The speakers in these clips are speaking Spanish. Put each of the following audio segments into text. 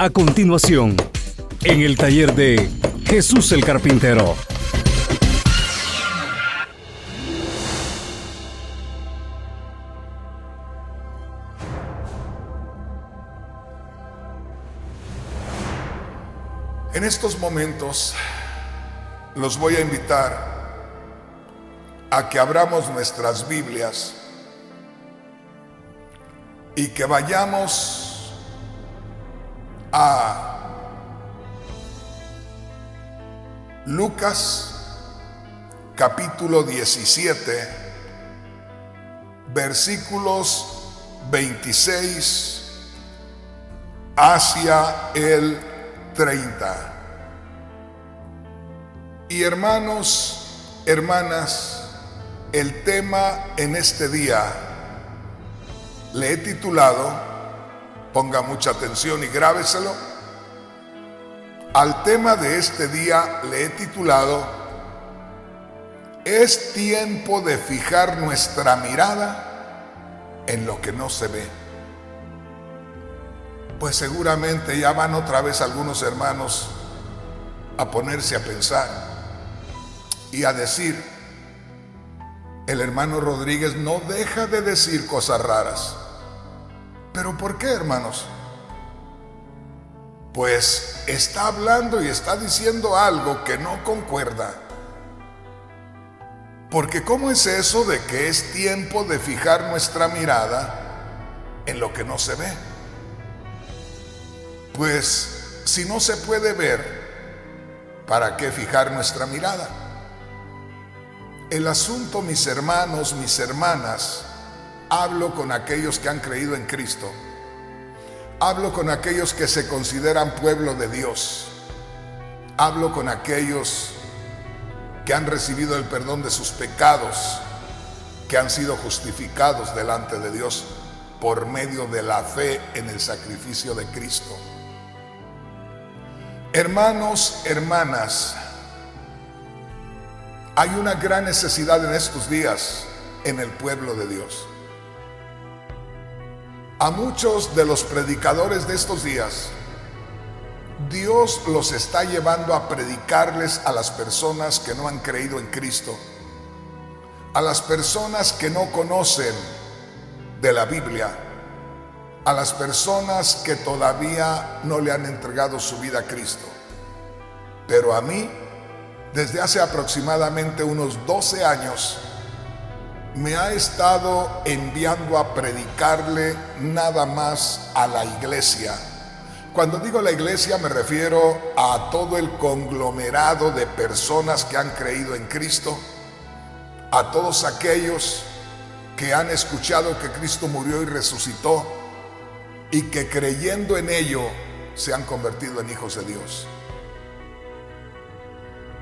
A continuación, en el taller de Jesús el Carpintero. En estos momentos los voy a invitar a que abramos nuestras Biblias y que vayamos a Lucas capítulo 17, versículos 26 hacia el 30. Y hermanos, hermanas, el tema en este día le he titulado, ponga mucha atención y grábeselo, al tema de este día le he titulado: es tiempo de fijar nuestra mirada en lo que no se ve. Pues seguramente ya van otra vez algunos hermanos a ponerse a pensar y a decir: el hermano Rodríguez no deja de decir cosas raras. ¿Pero por qué, hermanos? Pues está hablando y está diciendo algo que no concuerda. Porque ¿cómo es eso de que es tiempo de fijar nuestra mirada en lo que no se ve? Pues si no se puede ver, ¿para qué fijar nuestra mirada? El asunto, mis hermanos, mis hermanas, hablo con aquellos que han creído en Cristo, hablo con aquellos que se consideran pueblo de Dios, hablo con aquellos que han recibido el perdón de sus pecados, que han sido justificados delante de Dios por medio de la fe en el sacrificio de Cristo. Hermanos, hermanas, hay una gran necesidad en estos días en el pueblo de Dios. A muchos de los predicadores de estos días, Dios los está llevando a predicarles a las personas que no han creído en Cristo, a las personas que no conocen de la Biblia, a las personas que todavía no le han entregado su vida a Cristo. Pero a mí, desde hace aproximadamente unos 12 años, me ha estado enviando a predicarle nada más a la iglesia. Cuando digo la iglesia me refiero a todo el conglomerado de personas que han creído en Cristo, a todos aquellos que han escuchado que Cristo murió y resucitó y que creyendo en ello se han convertido en hijos de Dios.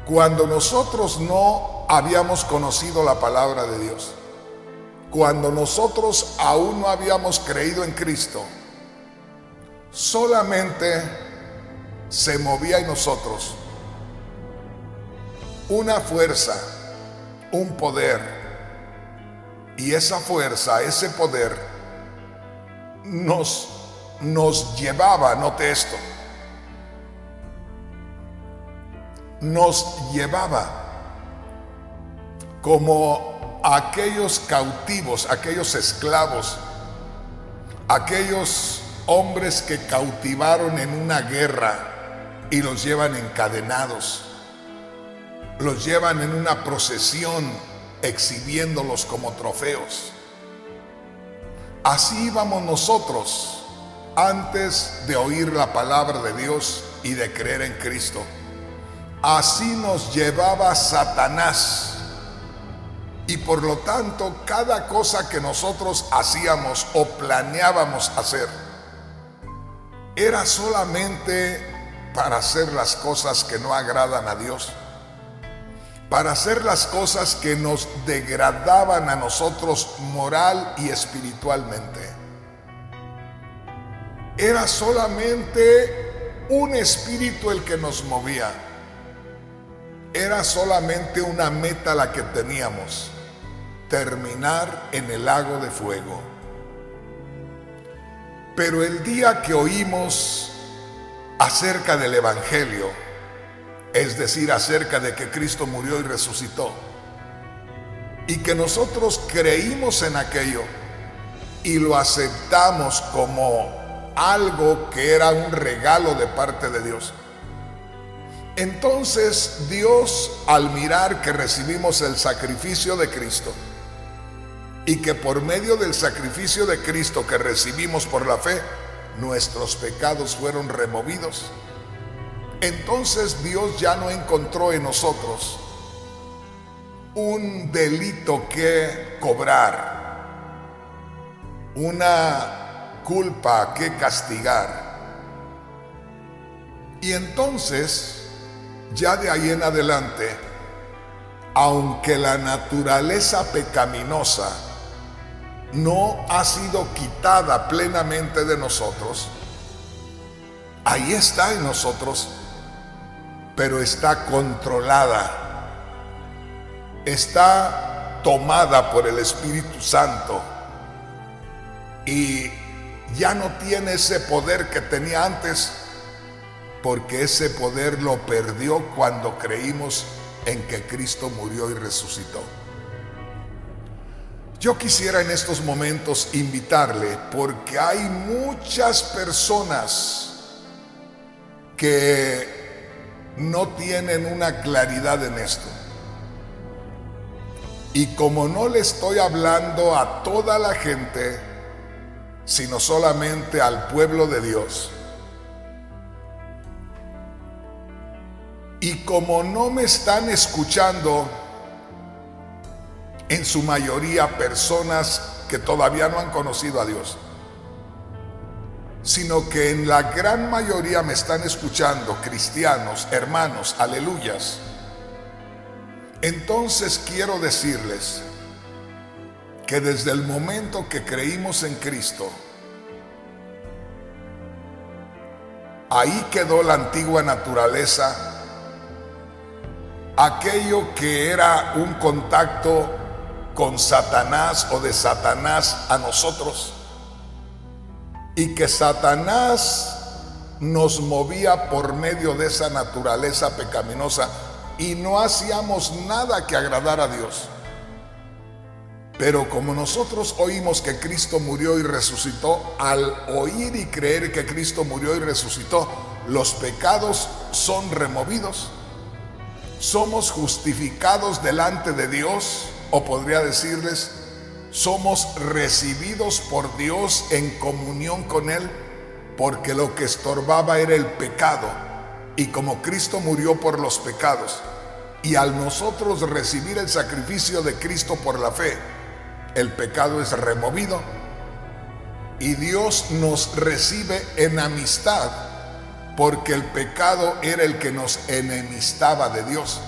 Cuando nosotros no habíamos conocido la palabra de Dios, cuando nosotros aún no habíamos creído en Cristo, solamente se movía en nosotros una fuerza, un poder, y esa fuerza, ese poder nos llevaba, note esto, nos llevaba como aquellos cautivos, aquellos esclavos, aquellos hombres que cautivaron en una guerra y los llevan encadenados, los llevan en una procesión exhibiéndolos como trofeos. Así íbamos nosotros antes de oír la palabra de Dios y de creer en Cristo. Así nos llevaba Satanás. Y por lo tanto, cada cosa que nosotros hacíamos o planeábamos hacer era solamente para hacer las cosas que no agradan a Dios, para hacer las cosas que nos degradaban a nosotros moral y espiritualmente. Era solamente un espíritu el que nos movía. Era solamente una meta la que teníamos: terminar en el lago de fuego. Pero el día que oímos acerca del Evangelio, es decir, acerca de que Cristo murió y resucitó, y que nosotros creímos en aquello y lo aceptamos como algo que era un regalo de parte de Dios, entonces Dios, al mirar que recibimos el sacrificio de Cristo y que por medio del sacrificio de Cristo que recibimos por la fe, nuestros pecados fueron removidos, entonces Dios ya no encontró en nosotros un delito que cobrar, una culpa que castigar. Y entonces, ya de ahí en adelante, aunque la naturaleza pecaminosa no ha sido quitada plenamente de nosotros, ahí está en nosotros, pero está controlada, está tomada por el Espíritu Santo y ya no tiene ese poder que tenía antes, porque ese poder lo perdió cuando creímos en que Cristo murió y resucitó. Yo quisiera en estos momentos invitarle, porque hay muchas personas que no tienen una claridad en esto. Y como no le estoy hablando a toda la gente, sino solamente al pueblo de Dios, y como no me están escuchando en su mayoría personas que todavía no han conocido a Dios, sino que en la gran mayoría me están escuchando cristianos, hermanos, aleluyas, entonces quiero decirles que desde el momento que creímos en Cristo, ahí quedó la antigua naturaleza, aquello que era un contacto con Satanás o de Satanás a nosotros, y que Satanás nos movía por medio de esa naturaleza pecaminosa y no hacíamos nada que agradar a Dios. Pero como nosotros oímos que Cristo murió y resucitó, al oír y creer que Cristo murió y resucitó, los pecados son removidos, somos justificados delante de Dios, o podría decirles, somos recibidos por Dios en comunión con Él, porque lo que estorbaba era el pecado, y como Cristo murió por los pecados, y al nosotros recibir el sacrificio de Cristo por la fe, el pecado es removido, y Dios nos recibe en amistad, porque el pecado era el que nos enemistaba de Dios.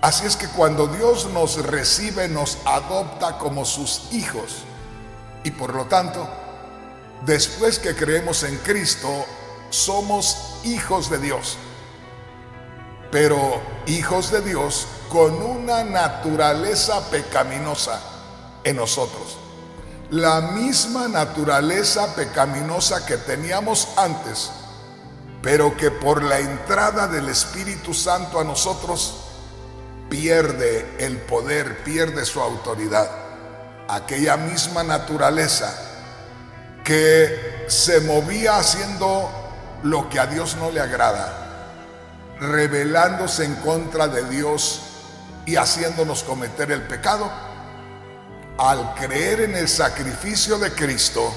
Así es que cuando Dios nos recibe, nos adopta como sus hijos. Y por lo tanto, después que creemos en Cristo, somos hijos de Dios. Pero hijos de Dios con una naturaleza pecaminosa en nosotros. La misma naturaleza pecaminosa que teníamos antes, pero que por la entrada del Espíritu Santo a nosotros pierde el poder, pierde su autoridad. Aquella misma naturaleza que se movía haciendo lo que a Dios no le agrada, rebelándose en contra de Dios y haciéndonos cometer el pecado, al creer en el sacrificio de Cristo,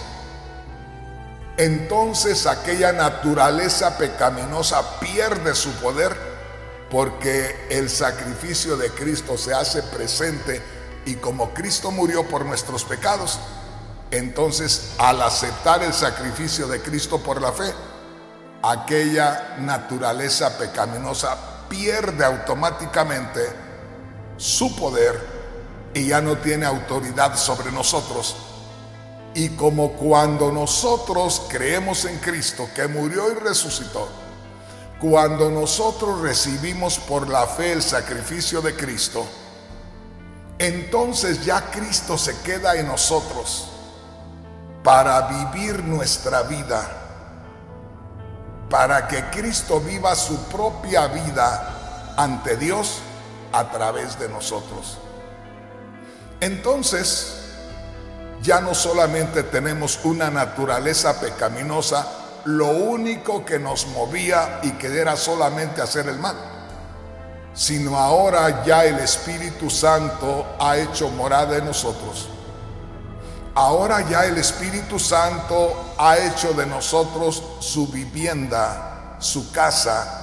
entonces aquella naturaleza pecaminosa pierde su poder, porque el sacrificio de Cristo se hace presente, y como Cristo murió por nuestros pecados, entonces al aceptar el sacrificio de Cristo por la fe, aquella naturaleza pecaminosa pierde automáticamente su poder y ya no tiene autoridad sobre nosotros. Y como cuando nosotros creemos en Cristo que murió y resucitó, cuando nosotros recibimos por la fe el sacrificio de Cristo, entonces ya Cristo se queda en nosotros para vivir nuestra vida, para que Cristo viva su propia vida ante Dios a través de nosotros. Entonces, ya no solamente tenemos una naturaleza pecaminosa, lo único que nos movía y que era solamente hacer el mal, sino ahora ya el Espíritu Santo ha hecho morada en nosotros. Ahora ya el Espíritu Santo ha hecho de nosotros su vivienda, su casa.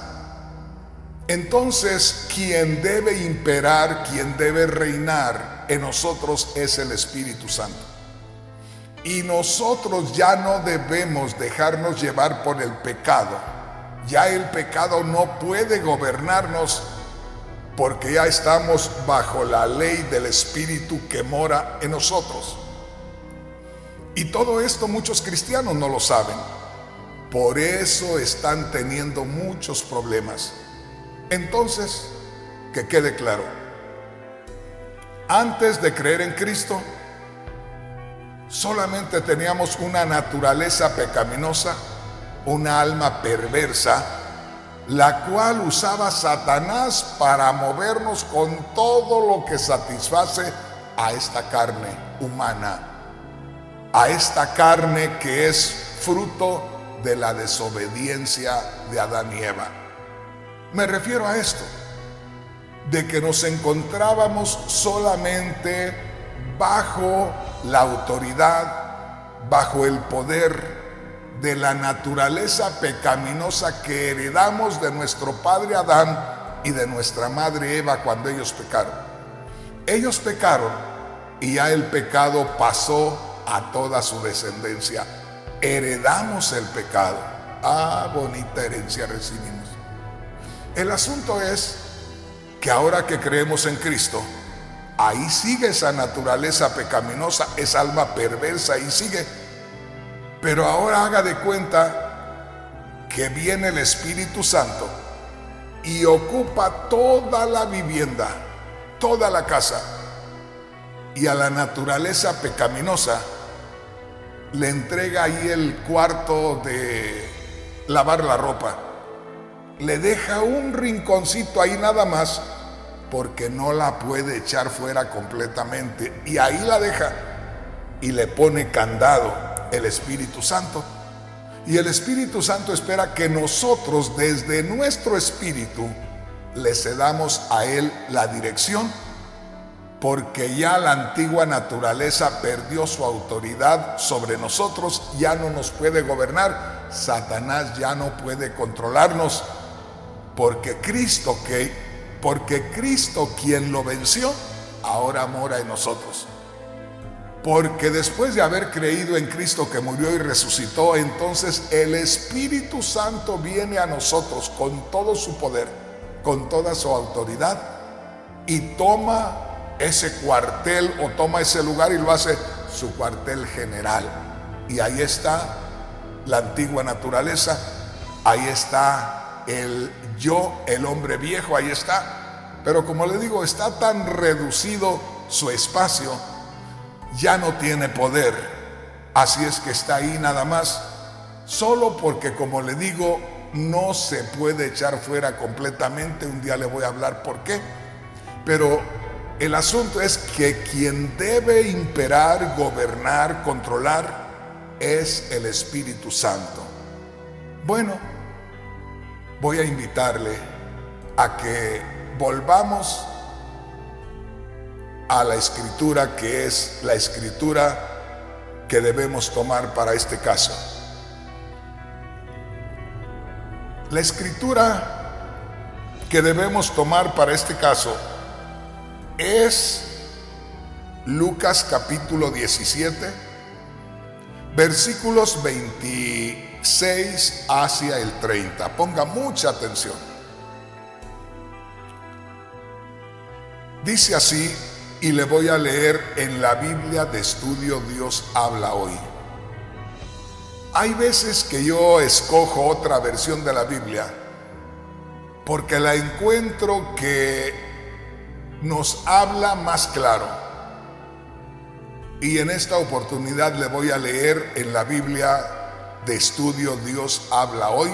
Entonces, quien debe imperar, quien debe reinar en nosotros es el Espíritu Santo. Y nosotros ya no debemos dejarnos llevar por el pecado. Ya el pecado no puede gobernarnos, porque ya estamos bajo la ley del Espíritu que mora en nosotros. Y todo esto muchos cristianos no lo saben. Por eso están teniendo muchos problemas. Entonces, que quede claro, antes de creer en Cristo, solamente teníamos una naturaleza pecaminosa, una alma perversa, la cual usaba Satanás para movernos con todo lo que satisface a esta carne humana, a esta carne que es fruto de la desobediencia de Adán y Eva. Me refiero a esto, de que nos encontrábamos solamente bajo la autoridad, bajo el poder de la naturaleza pecaminosa que heredamos de nuestro padre Adán y de nuestra madre Eva cuando ellos pecaron. Ellos pecaron y ya el pecado pasó a toda su descendencia. Heredamos el pecado. Ah, bonita herencia recibimos. El asunto es que ahora que creemos en Cristo, ahí sigue esa naturaleza pecaminosa, esa alma perversa, ahí sigue. Pero ahora haga de cuenta que viene el Espíritu Santo y ocupa toda la vivienda, toda la casa, y a la naturaleza pecaminosa le entrega ahí el cuarto de lavar la ropa. Le deja un rinconcito ahí nada más, porque no la puede echar fuera completamente, y ahí la deja y le pone candado el Espíritu Santo. Y el Espíritu Santo espera que nosotros desde nuestro espíritu le cedamos a Él la dirección, porque ya la antigua naturaleza perdió su autoridad sobre nosotros, ya no nos puede gobernar, Satanás ya no puede controlarnos, porque Cristo quien lo venció, ahora mora en nosotros. Porque después de haber creído en Cristo que murió y resucitó, entonces el Espíritu Santo viene a nosotros con todo su poder, con toda su autoridad, y toma ese cuartel o toma ese lugar y lo hace su cuartel general. Y ahí está la antigua naturaleza, ahí está el yo, el hombre viejo, ahí está. Pero como le digo, está tan reducido su espacio, ya no tiene poder. Así es que está ahí nada más, solo porque, como le digo, no se puede echar fuera completamente. Un día le voy a hablar por qué. Pero el asunto es que quien debe imperar, gobernar, controlar es el Espíritu Santo. Bueno, voy a invitarle a que volvamos a la escritura, que es la escritura que debemos tomar para este caso. La escritura que debemos tomar para este caso es Lucas capítulo 17, versículos 26 hacia el 30. Ponga mucha atención. Dice así, y le voy a leer en la Biblia de estudio Dios habla hoy. Hay veces que yo escojo otra versión de la Biblia porque la encuentro que nos habla más claro. Y en esta oportunidad le voy a leer en la Biblia de estudio Dios habla hoy,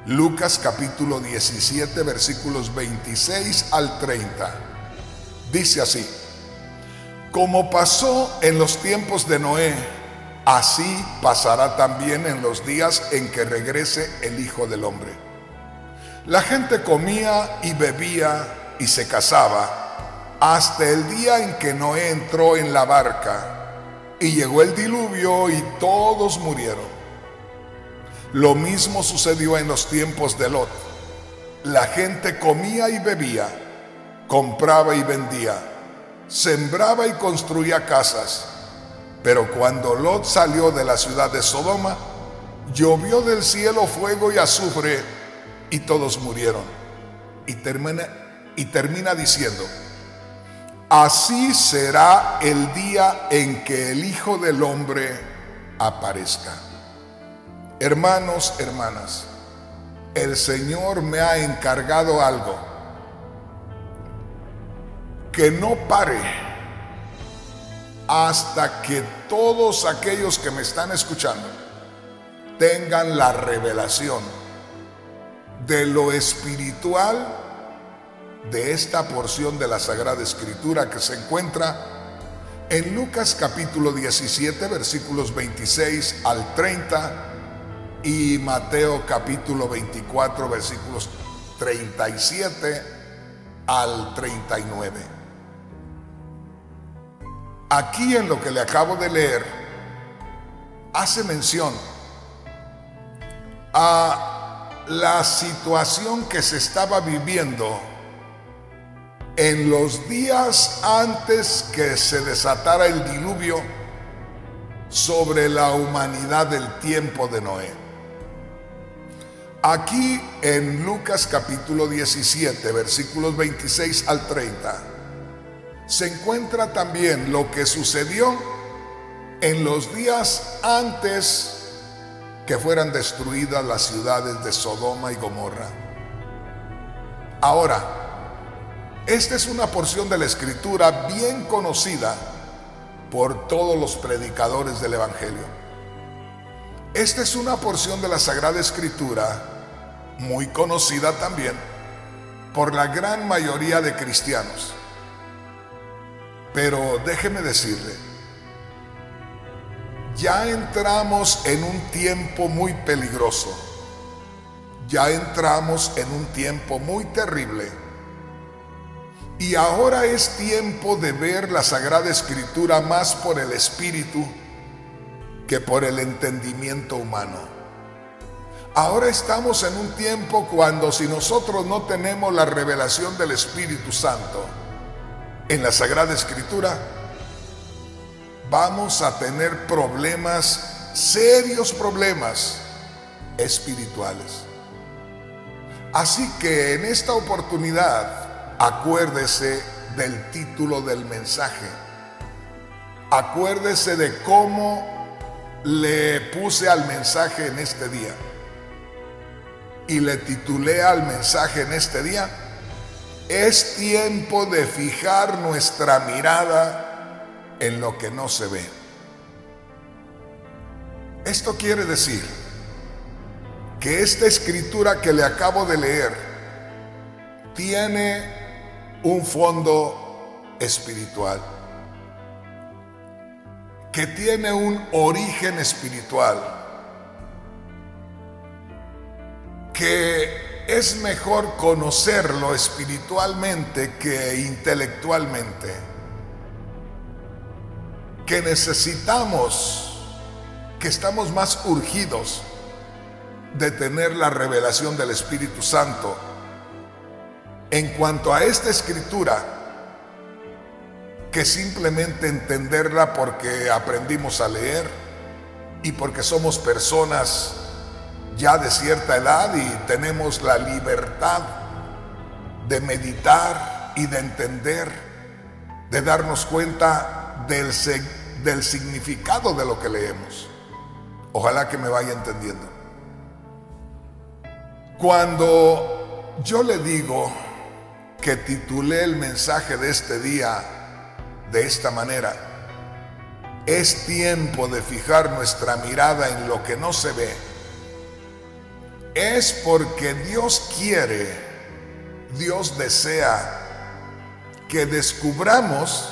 Lucas capítulo 17, versículos 26 al 30. Dice así: como pasó en los tiempos de Noé, así pasará también en los días en que regrese el Hijo del Hombre. La gente comía y bebía y se casaba hasta el día en que Noé entró en la barca y llegó el diluvio y todos murieron. Lo mismo sucedió en los tiempos de Lot. La gente comía y bebía, compraba y vendía, sembraba y construía casas. Pero cuando Lot salió de la ciudad de Sodoma, llovió del cielo fuego y azufre y todos murieron. Y termina diciendo: así será el día en que el Hijo del Hombre aparezca. Hermanos, hermanas, el Señor me ha encargado algo: que no pare hasta que todos aquellos que me están escuchando tengan la revelación de lo espiritual de esta porción de la Sagrada Escritura que se encuentra en Lucas capítulo 17, versículos 26 al 30, y Mateo capítulo 24, versículos 37 al 39. Aquí, en lo que le acabo de leer, hace mención a la situación que se estaba viviendo en los días antes que se desatara el diluvio sobre la humanidad del tiempo de Noé. Aquí en Lucas capítulo 17, versículos 26 al 30, se encuentra también lo que sucedió en los días antes que fueran destruidas las ciudades de Sodoma y Gomorra. Ahora, esta es una porción de la Escritura bien conocida por todos los predicadores del Evangelio. Esta es una porción de la Sagrada Escritura muy conocida también por la gran mayoría de cristianos. Pero déjeme decirle, ya entramos en un tiempo muy peligroso, ya entramos en un tiempo muy terrible, y ahora es tiempo de ver la Sagrada Escritura más por el Espíritu que por el entendimiento humano. Ahora estamos en un tiempo cuando, si nosotros no tenemos la revelación del Espíritu Santo en la Sagrada Escritura, vamos a tener problemas, serios problemas espirituales. Así que en esta oportunidad, acuérdese del título del mensaje. Acuérdese de cómo le puse al mensaje en este día. Y le titulé al mensaje en este día: es tiempo de fijar nuestra mirada en lo que no se ve. Esto quiere decir que esta escritura que le acabo de leer tiene un fondo espiritual, que tiene un origen espiritual, que es mejor conocerlo espiritualmente que intelectualmente, que necesitamos, que estamos más urgidos de tener la revelación del Espíritu Santo en cuanto a esta escritura, que simplemente entenderla porque aprendimos a leer y porque somos personas ya de cierta edad y tenemos la libertad de meditar y de entender, de darnos cuenta del significado de lo que leemos. Ojalá que me vaya entendiendo. Cuando yo le digo que titulé el mensaje de este día de esta manera: es tiempo de fijar nuestra mirada en lo que no se ve, es porque Dios quiere, Dios desea que descubramos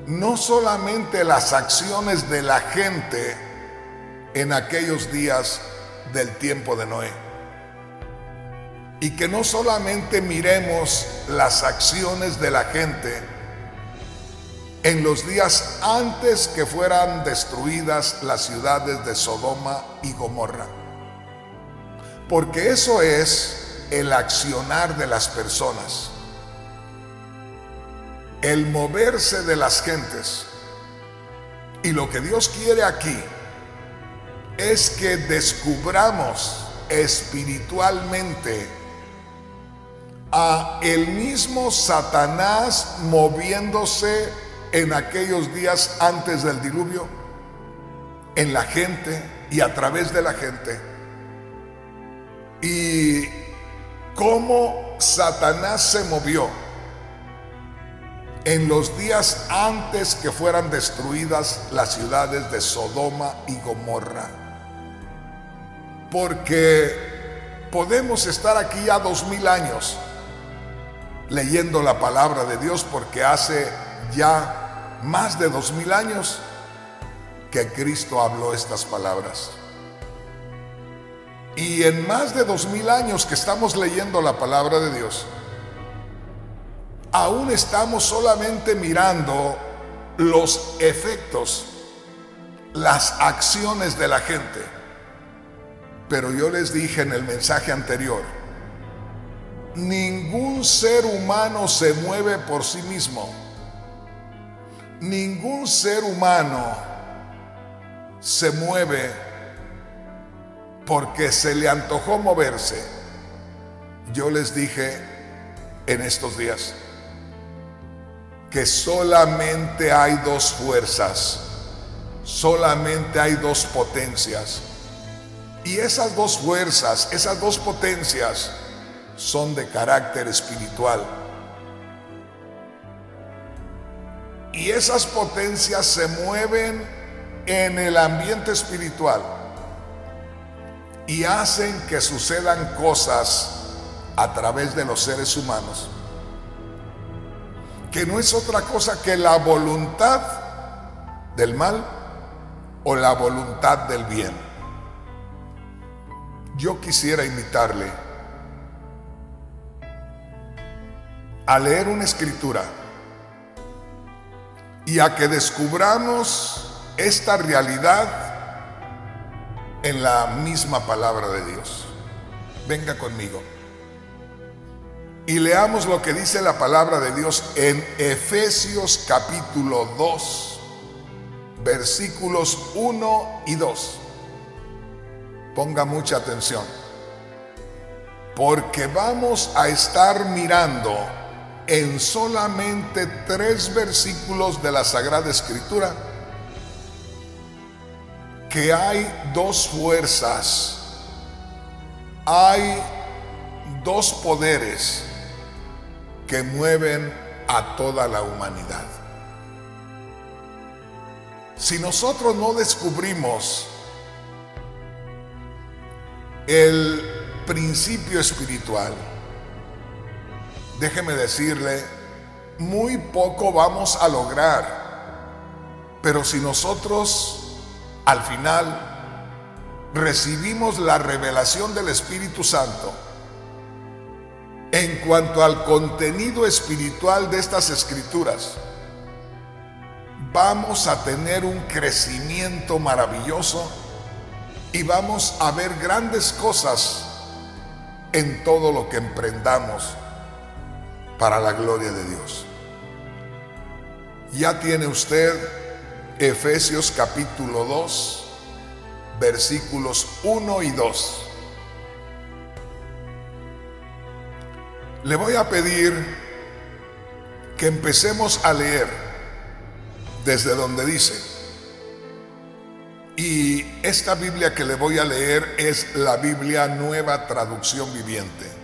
no solamente las acciones de la gente en aquellos días del tiempo de Noé, y que no solamente miremos las acciones de la gente en los días antes que fueran destruidas las ciudades de Sodoma y Gomorra, porque eso es el accionar de las personas, el moverse de las gentes. Y lo que Dios quiere aquí es que descubramos espiritualmente a el mismo Satanás moviéndose en aquellos días antes del diluvio, en la gente y a través de la gente, y cómo Satanás se movió en los días antes que fueran destruidas las ciudades de Sodoma y Gomorra. Porque podemos estar aquí ya 2000 años leyendo la palabra de Dios, porque hace ya más de 2000 años que Cristo habló estas palabras. Y en más de 2000 años que estamos leyendo la palabra de Dios, aún estamos solamente mirando los efectos, las acciones de la gente. Pero yo les dije en el mensaje anterior, ningún ser humano se mueve por sí mismo. Ningún ser humano se mueve porque se le antojó moverse. Yo les dije en estos días que solamente hay dos fuerzas, solamente hay dos potencias. Y esas dos fuerzas, esas dos potencias son de carácter espiritual. Y esas potencias se mueven en el ambiente espiritual y hacen que sucedan cosas a través de los seres humanos, que no es otra cosa que la voluntad del mal o la voluntad del bien. Yo quisiera invitarle a leer una escritura y a que descubramos esta realidad en la misma palabra de Dios. Venga conmigo y leamos lo que dice la palabra de Dios en Efesios capítulo 2, versículos 1 y 2. Ponga mucha atención, porque vamos a estar mirando en solamente 3 versículos de la Sagrada Escritura que hay dos fuerzas, hay dos poderes que mueven a toda la humanidad. Si nosotros no descubrimos el principio espiritual, déjeme decirle, muy poco vamos a lograr. Pero si nosotros al final recibimos la revelación del Espíritu Santo en cuanto al contenido espiritual de estas escrituras, vamos a tener un crecimiento maravilloso y vamos a ver grandes cosas en todo lo que emprendamos para la gloria de Dios. Ya tiene usted Efesios capítulo 2, versículos 1 y 2. Le voy a pedir que empecemos a leer desde donde dice, y esta Biblia que le voy a leer es la Biblia Nueva Traducción Viviente.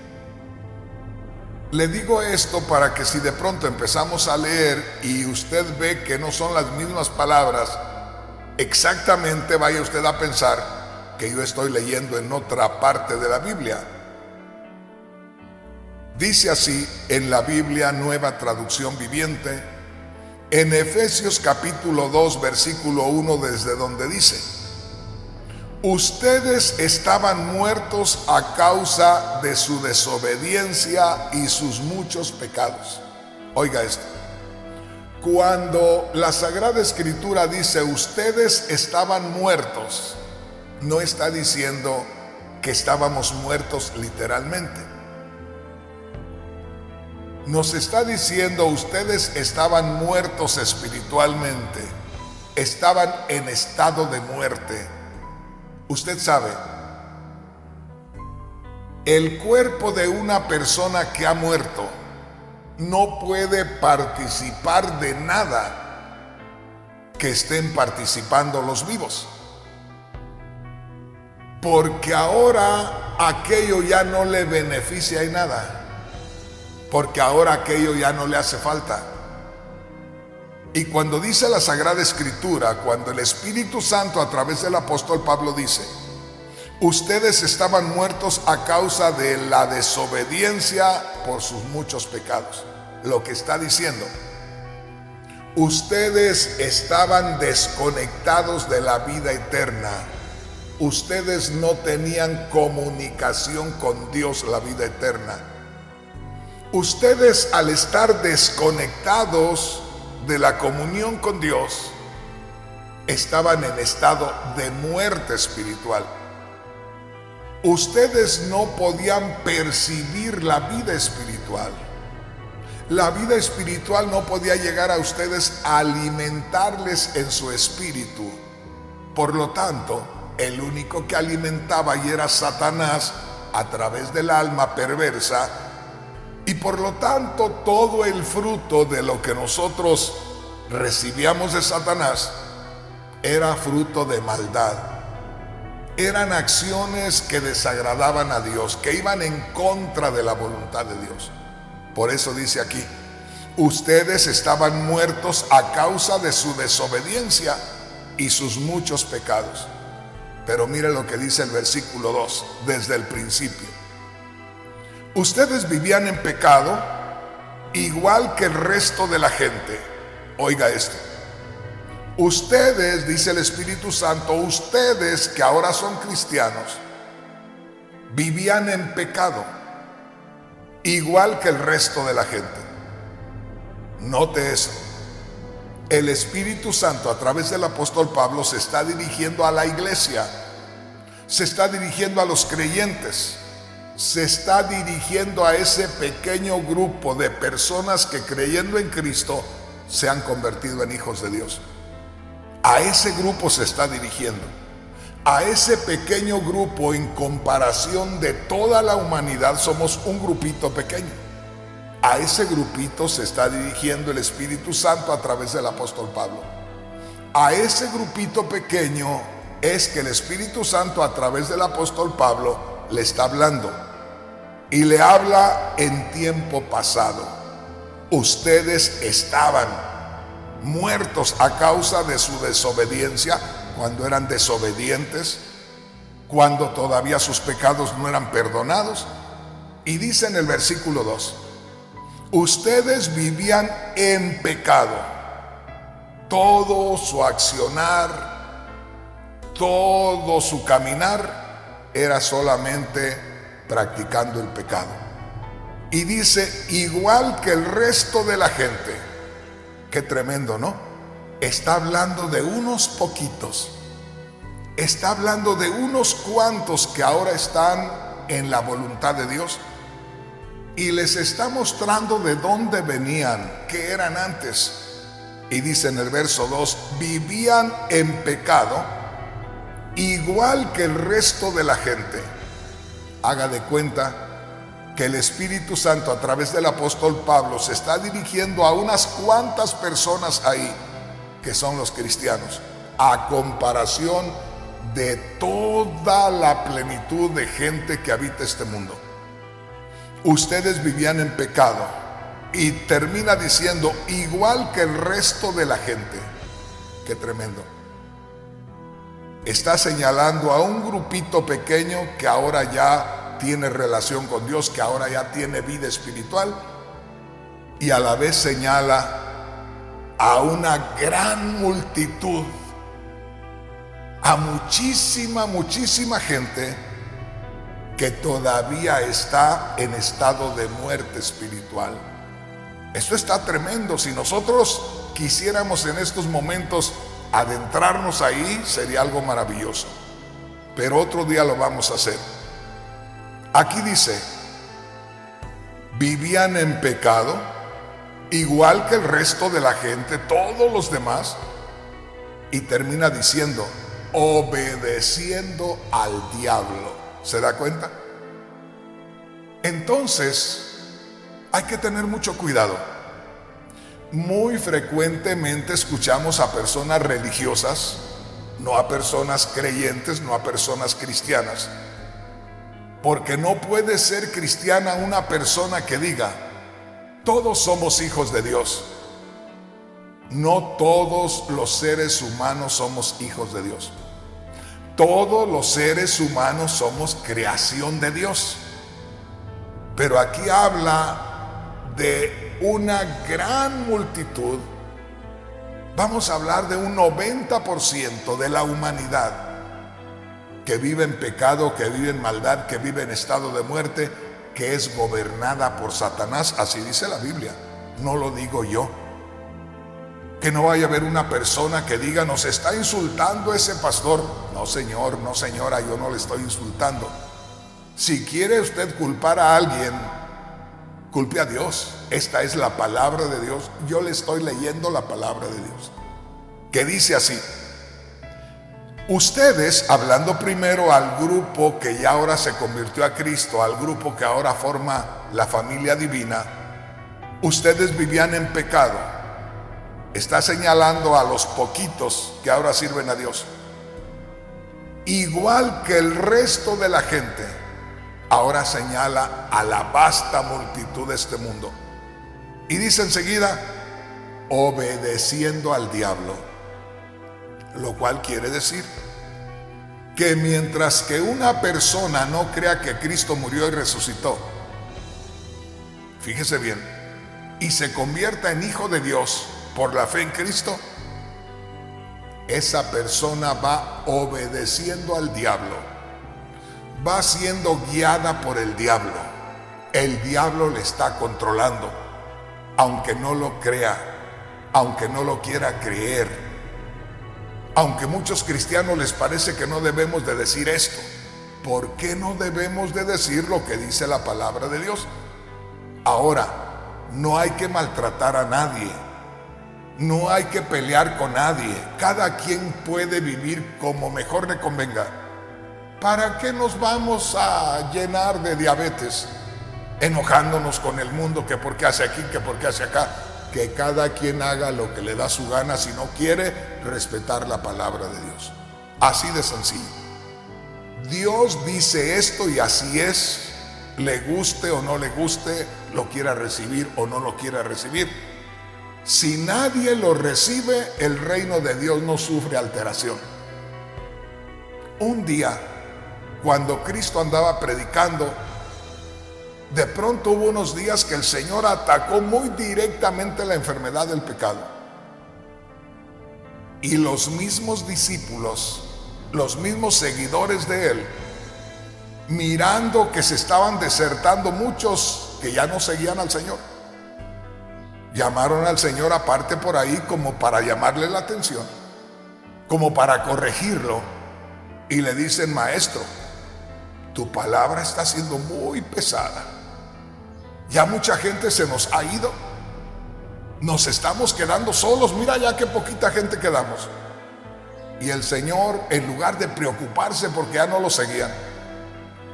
Le digo esto para que si de pronto empezamos a leer y usted ve que no son las mismas palabras exactamente, vaya usted a pensar que yo estoy leyendo en otra parte de la Biblia. Dice así en la Biblia Nueva Traducción Viviente, en Efesios capítulo 2, versículo 1, desde donde dice: ustedes estaban muertos a causa de su desobediencia y sus muchos pecados. Oiga esto. Cuando la Sagrada Escritura dice ustedes estaban muertos, no está diciendo que estábamos muertos literalmente. Nos está diciendo ustedes estaban muertos espiritualmente, estaban en estado de muerte. Usted sabe, el cuerpo de una persona que ha muerto no puede participar de nada que estén participando los vivos, porque ahora aquello ya no le beneficia en nada, porque ahora aquello ya no le hace falta. Y cuando dice la Sagrada Escritura, cuando el Espíritu Santo a través del apóstol Pablo dice, ustedes estaban muertos a causa de la desobediencia por sus muchos pecados, lo que está diciendo, ustedes estaban desconectados de la vida eterna, ustedes no tenían comunicación con Dios, la vida eterna. Ustedes, al estar desconectados de la comunión con Dios, estaban en estado de muerte espiritual. Ustedes no podían percibir la vida espiritual. La vida espiritual no podía llegar a ustedes a alimentarles en su espíritu. Por lo tanto, el único que alimentaba y era Satanás a través del alma perversa. Y por lo tanto, todo el fruto de lo que nosotros recibíamos de Satanás era fruto de maldad. Eran acciones que desagradaban a Dios, que iban en contra de la voluntad de Dios. Por eso dice aquí, ustedes estaban muertos a causa de su desobediencia y sus muchos pecados. Pero mire lo que dice el versículo 2, desde el principio. Ustedes vivían en pecado igual que el resto de la gente. Oiga esto. Ustedes, dice el Espíritu Santo, ustedes que ahora son cristianos, vivían en pecado igual que el resto de la gente. Note eso. El Espíritu Santo a través del apóstol Pablo se está dirigiendo a la iglesia, se está dirigiendo a los creyentes, se está dirigiendo a ese pequeño grupo de personas que creyendo en Cristo se han convertido en hijos de Dios. A ese grupo se está dirigiendo, a ese pequeño grupo. En comparación de toda la humanidad somos un grupito pequeño. A ese grupito se está dirigiendo el Espíritu Santo a través del apóstol Pablo. A ese grupito pequeño es que el Espíritu Santo a través del apóstol Pablo le está hablando, y le habla en tiempo pasado. Ustedes estaban muertos a causa de su desobediencia, cuando eran desobedientes, cuando todavía sus pecados no eran perdonados. Y dice en el versículo 2, ustedes vivían en pecado. Todo su accionar, todo su caminar era solamente practicando el pecado. Y dice, igual que el resto de la gente. Qué tremendo, ¿no? Está hablando de unos poquitos. Está hablando de unos cuantos que ahora están en la voluntad de Dios. Y les está mostrando de dónde venían, qué eran antes. Y dice en el verso 2, vivían en pecado, igual que el resto de la gente. Haga de cuenta que el Espíritu Santo a través del apóstol Pablo se está dirigiendo a unas cuantas personas ahí que son los cristianos, a comparación de toda la plenitud de gente que habita este mundo. Ustedes vivían en pecado, y termina diciendo igual que el resto de la gente. Qué tremendo. está señalando a un grupito pequeño que ahora ya tiene relación con Dios, que ahora ya tiene vida espiritual, y a la vez señala a una gran multitud, a muchísima gente que todavía está en estado de muerte espiritual. Esto está tremendo. Si nosotros quisiéramos en estos momentos adentrarnos ahí, sería algo maravilloso, pero otro día lo vamos a hacer. Aquí dice, vivían en pecado, igual que el resto de la gente, todos los demás, y termina diciendo, obedeciendo al diablo. ¿Se da cuenta? Entonces, hay que tener mucho cuidado. Muy frecuentemente escuchamos a personas religiosas, no a personas creyentes, no a personas cristianas, porque no puede ser cristiana una persona que diga, todos somos hijos de Dios. No todos los seres humanos somos hijos de Dios. Todos los seres humanos somos creación de Dios. Pero aquí habla de una gran multitud. Vamos a hablar de un 90% de la humanidad que vive en pecado, que vive en maldad, que vive en estado de muerte, que es gobernada por Satanás. Así dice la Biblia, no lo digo yo. Que no vaya a haber una persona que diga, nos está insultando ese pastor. No, señor, no, señora, yo no le estoy insultando. Si quiere usted culpar a alguien, culpe a Dios. Esta es la palabra de Dios. Yo le estoy leyendo la palabra de Dios, que dice así. Ustedes, hablando primero al grupo que ya ahora se convirtió a Cristo, al grupo que ahora forma la familia divina, ustedes vivían en pecado. Está señalando a los poquitos que ahora sirven a Dios. Igual que el resto de la gente, ahora señala a la vasta multitud de este mundo. Y dice enseguida, obedeciendo al diablo. Lo cual quiere decir que mientras que una persona no crea que Cristo murió y resucitó, fíjese bien, y se convierta en hijo de Dios por la fe en Cristo, esa persona va obedeciendo al diablo, va siendo guiada por el diablo. El diablo le está controlando, aunque no lo crea, aunque no lo quiera creer, aunque a muchos cristianos les parece que no debemos de decir esto. ¿Por qué no debemos de decir lo que dice la palabra de Dios? Ahora, no hay que maltratar a nadie, no hay que pelear con nadie. Cada quien puede vivir como mejor le convenga. ¿Para qué nos vamos a llenar de diabetes enojándonos con el mundo, que por qué hace aquí, que por qué hace acá? Que cada quien haga lo que le da su gana si no quiere respetar la palabra de Dios. Así de sencillo. Dios dice esto y así es, le guste o no le guste, lo quiera recibir o no lo quiera recibir. Si nadie lo recibe, el reino de Dios no sufre alteración. Un día, cuando Cristo andaba predicando, de pronto hubo unos días que el Señor atacó muy directamente la enfermedad del pecado. Y los mismos discípulos, los mismos seguidores de Él, mirando que se estaban desertando muchos que ya no seguían al Señor, llamaron al Señor aparte por ahí como para llamarle la atención, como para corregirlo, y le dicen: maestro, tu palabra está siendo muy pesada. Ya mucha gente se nos ha ido. Nos estamos quedando solos. Mira ya qué poquita gente quedamos. Y el Señor, en lugar de preocuparse porque ya no lo seguían,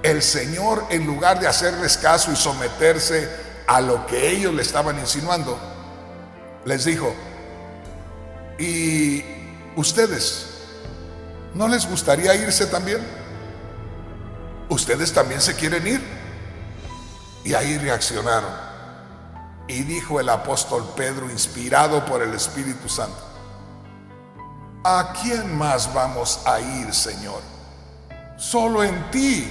el Señor, en lugar de hacerles caso y someterse a lo que ellos le estaban insinuando, les dijo: ¿y ustedes no les gustaría irse también? ¿Ustedes también se quieren ir? Y ahí reaccionaron. Y dijo el apóstol Pedro, inspirado por el Espíritu Santo: ¿A quién más vamos a ir, Señor? Solo en ti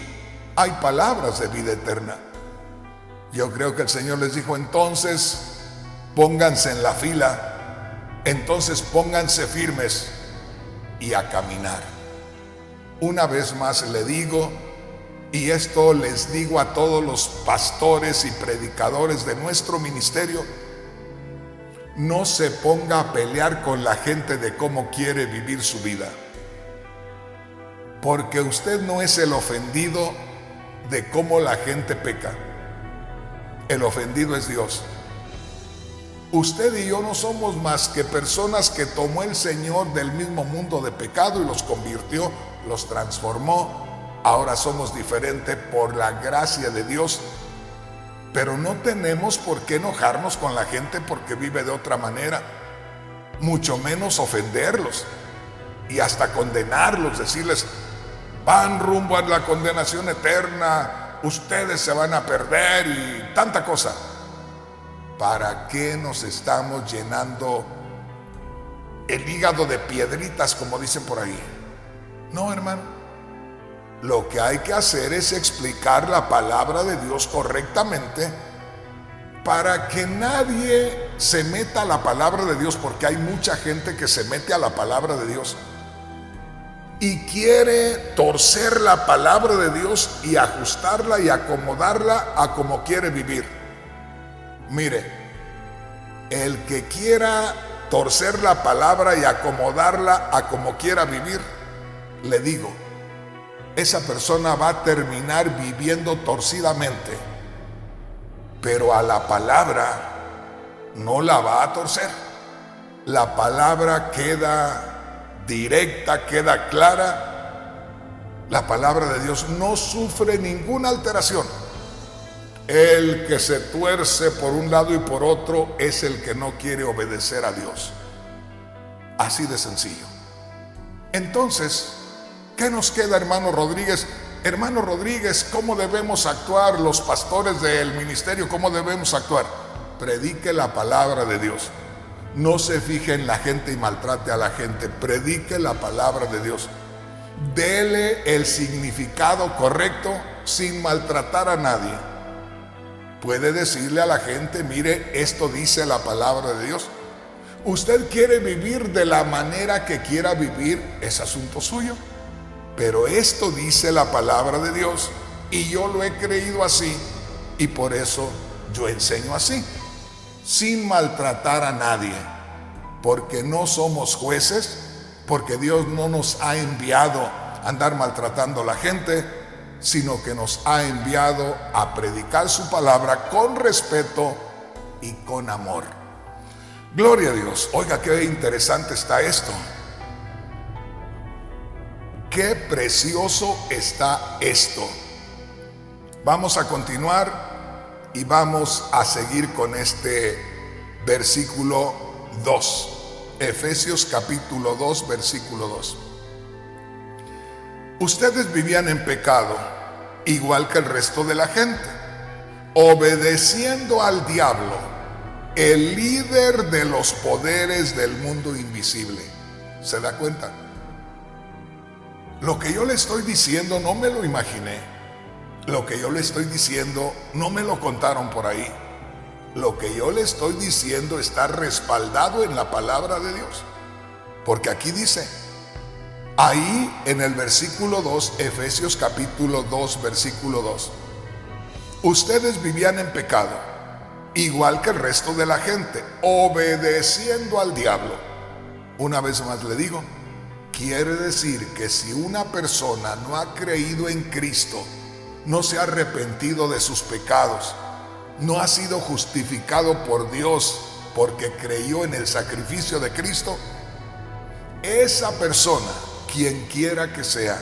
hay palabras de vida eterna. Yo creo que el Señor les dijo, entonces pónganse en la fila, entonces pónganse firmes y a caminar. Una vez más le digo, y esto les digo a todos los pastores y predicadores de nuestro ministerio, no se ponga a pelear con la gente de cómo quiere vivir su vida, porque usted no es el ofendido de cómo la gente peca. El ofendido es Dios. Usted y yo no somos más que personas que tomó el Señor del mismo mundo de pecado y los convirtió, los transformó. Ahora somos diferentes por la gracia de Dios. Pero no tenemos por qué enojarnos con la gente porque vive de otra manera, mucho menos ofenderlos y hasta condenarlos, decirles, van rumbo a la condenación eterna, ustedes se van a perder y tanta cosa. ¿Para qué nos estamos llenando el hígado de piedritas, como dicen por ahí? No, hermano. Lo que hay que hacer es explicar la palabra de Dios correctamente para que nadie se meta a la palabra de Dios, porque hay mucha gente que se mete a la palabra de Dios y quiere torcer la palabra de Dios y ajustarla y acomodarla a como quiere vivir. Mire, el que quiera torcer la palabra y acomodarla a como quiera vivir, le digo, esa persona va a terminar viviendo torcidamente, pero a la palabra no la va a torcer. La palabra queda directa, queda clara. La palabra de Dios no sufre ninguna alteración. El que se tuerce por un lado y por otro es el que no quiere obedecer a Dios. Así de sencillo. Entonces, ¿qué nos queda, hermano Rodríguez? Hermano Rodríguez, ¿cómo debemos actuar los pastores del ministerio? ¿Cómo debemos actuar? Predique la palabra de Dios. No se fije en la gente y maltrate a la gente. Predique la palabra de Dios. Dele el significado correcto sin maltratar a nadie. Puede decirle a la gente, mire, esto dice la palabra de Dios. Usted quiere vivir de la manera que quiera vivir, es asunto suyo. Pero esto dice la palabra de Dios y yo lo he creído así y por eso yo enseño así, sin maltratar a nadie, porque no somos jueces, porque Dios no nos ha enviado a andar maltratando a la gente, sino que nos ha enviado a predicar su palabra con respeto y con amor. Gloria a Dios. Oiga, qué interesante está esto. Qué precioso está esto. Vamos a continuar y vamos a seguir con este versículo 2. Efesios capítulo 2, versículo 2. Ustedes vivían en pecado, igual que el resto de la gente, obedeciendo al diablo, el líder de los poderes del mundo invisible. ¿Se da cuenta? Lo que yo le estoy diciendo no me lo imaginé. Lo que yo le estoy diciendo no me lo contaron por ahí. Lo que yo le estoy diciendo está respaldado en la palabra de Dios. Porque aquí dice, ahí en el versículo 2, Efesios capítulo 2, versículo 2. Ustedes vivían en pecado, igual que el resto de la gente, obedeciendo al diablo. Una vez más le digo, quiere decir que si una persona no ha creído en Cristo, no se ha arrepentido de sus pecados, no ha sido justificado por Dios porque creyó en el sacrificio de Cristo, esa persona, quien quiera que sea,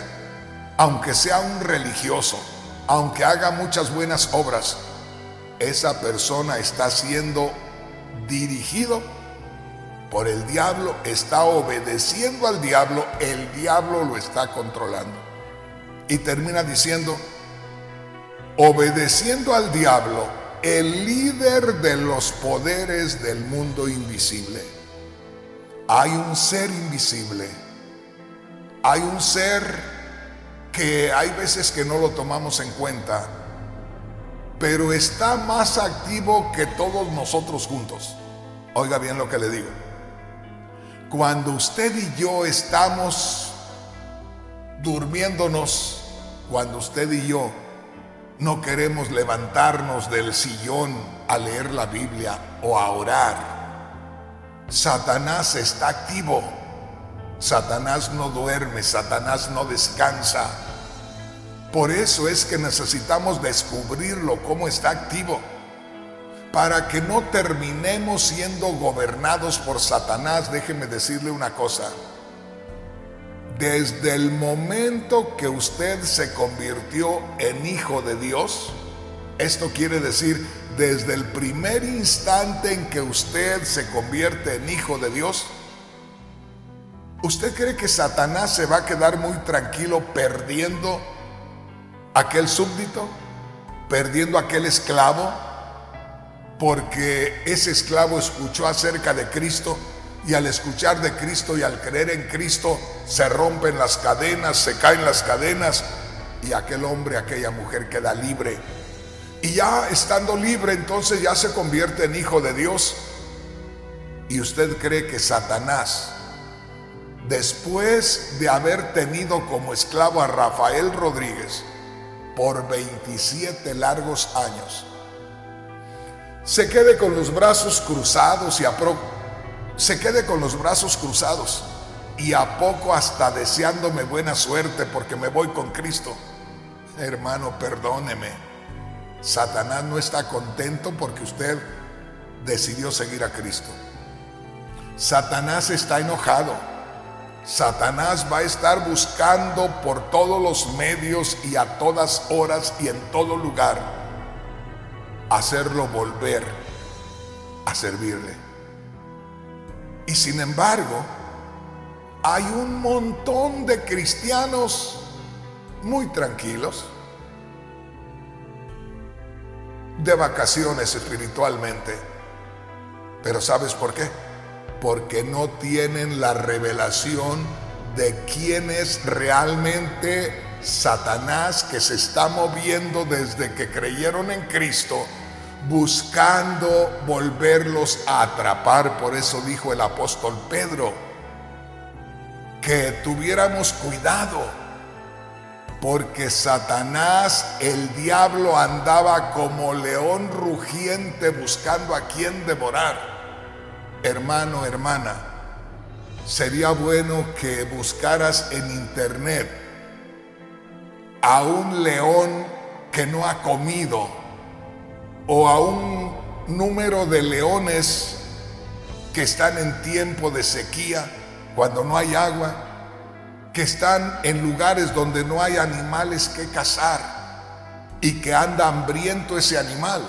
aunque sea un religioso, aunque haga muchas buenas obras, esa persona está siendo dirigido por el diablo, está obedeciendo al diablo, el diablo lo está controlando. Y termina diciendo, obedeciendo al diablo, el líder de los poderes del mundo invisible. hay un ser invisible, hay un ser que hay veces que no lo tomamos en cuenta, pero está más activo que todos nosotros juntos. Oiga bien lo que le digo. Cuando usted y yo estamos durmiéndonos, cuando usted y yo no queremos levantarnos del sillón a leer la Biblia o a orar, Satanás está activo. Satanás no duerme, Satanás no descansa. Por eso es que necesitamos descubrirlo, cómo está activo, para que no terminemos siendo gobernados por Satanás. Déjeme decirle una cosa. Desde el momento que usted se convirtió en hijo de Dios, esto quiere decir, desde el primer instante en que usted se convierte en hijo de Dios, ¿usted cree que Satanás se va a quedar muy tranquilo perdiendo aquel súbdito, perdiendo aquel esclavo, porque ese esclavo escuchó acerca de Cristo, y al escuchar de Cristo y al creer en Cristo se rompen las cadenas, se caen las cadenas, y aquel hombre, aquella mujer queda libre? Y ya estando libre, entonces ya se convierte en hijo de Dios. ¿Y usted cree que Satanás, después de haber tenido como esclavo a Rafael Rodríguez por 27 largos años, se quede con los brazos cruzados y a poco hasta deseándome buena suerte porque me voy con Cristo? Hermano, perdóneme. Satanás no está contento porque usted decidió seguir a Cristo. Satanás está enojado. Satanás va a estar buscando por todos los medios y a todas horas y en todo lugar hacerlo volver a servirle. Y sin embargo, hay un montón de cristianos muy tranquilos, de vacaciones espiritualmente. Pero ¿sabes por qué? Porque no tienen la revelación de quién es realmente Satanás, que se está moviendo desde que creyeron en Cristo, buscando volverlos a atrapar. Por eso dijo el apóstol Pedro que tuviéramos cuidado, porque Satanás, el diablo, andaba como león rugiente buscando a quien devorar. Hermano, hermana, sería bueno que buscaras en internet a un león que no ha comido, o a un número de leones que están en tiempo de sequía, cuando no hay agua, que están en lugares donde no hay animales que cazar y que anda hambriento ese animal.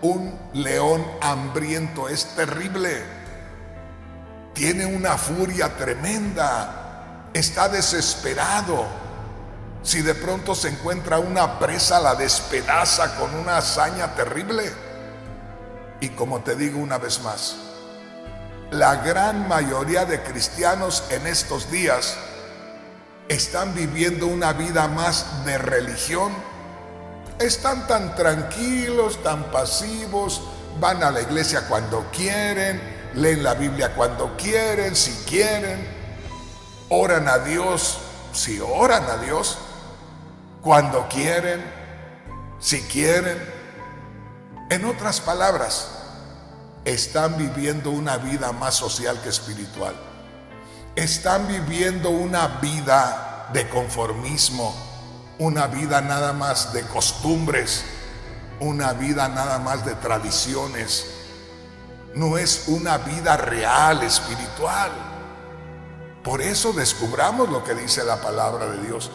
Un león hambriento es terrible, tiene una furia tremenda, está desesperado. Si de pronto se encuentra una presa, la despedaza con una hazaña terrible. Y como te digo una vez más, la gran mayoría de cristianos en estos días están viviendo una vida más de religión. Están tan tranquilos, tan pasivos, van a la iglesia cuando quieren, leen la Biblia cuando quieren, si quieren, oran a Dios, si oran a Dios, cuando quieren, si quieren. En otras palabras, están viviendo una vida más social que espiritual. Están viviendo una vida de conformismo, una vida nada más de costumbres, una vida nada más de tradiciones. No es una vida real, espiritual. Por eso descubramos lo que dice la palabra de Dios.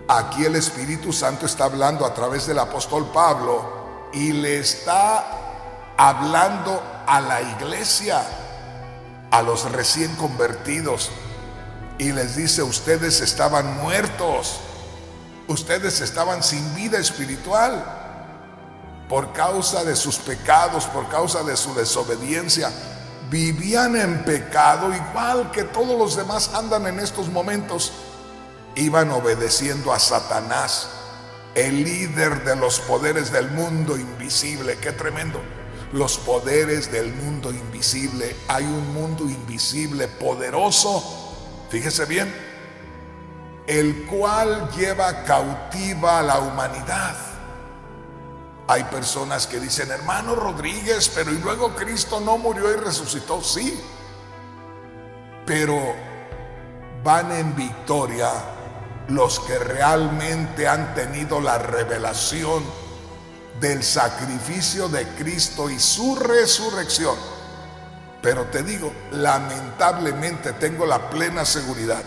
Aquí el Espíritu Santo está hablando a través del apóstol Pablo y le está hablando a la iglesia, a los recién convertidos, y les dice: ustedes estaban muertos, ustedes estaban sin vida espiritual por causa de sus pecados, por causa de su desobediencia. vivían en pecado, igual que todos los demás andan en estos momentos. Iban obedeciendo a Satanás, el líder de los poderes del mundo invisible. ¡Qué tremendo! Los poderes del mundo invisible. Hay un mundo invisible poderoso, fíjese bien, el cual lleva cautiva a la humanidad. Hay personas que dicen: hermano Rodríguez, pero y luego Cristo no murió y resucitó. Sí, pero van en victoria los que realmente han tenido la revelación del sacrificio de Cristo y su resurrección. Pero te digo, lamentablemente tengo la plena seguridad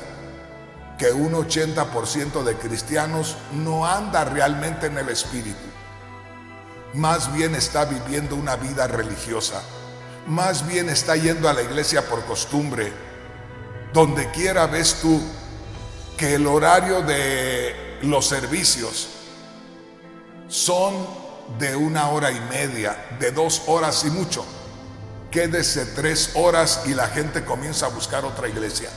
que un 80% de cristianos no anda realmente en el Espíritu. Más bien está viviendo una vida religiosa. Más bien está yendo a la iglesia por costumbre. Donde quiera ves tú que el horario de los servicios son de 1 hora y media, de 2 horas y mucho. Quédese 3 horas y la gente comienza a buscar otra iglesia.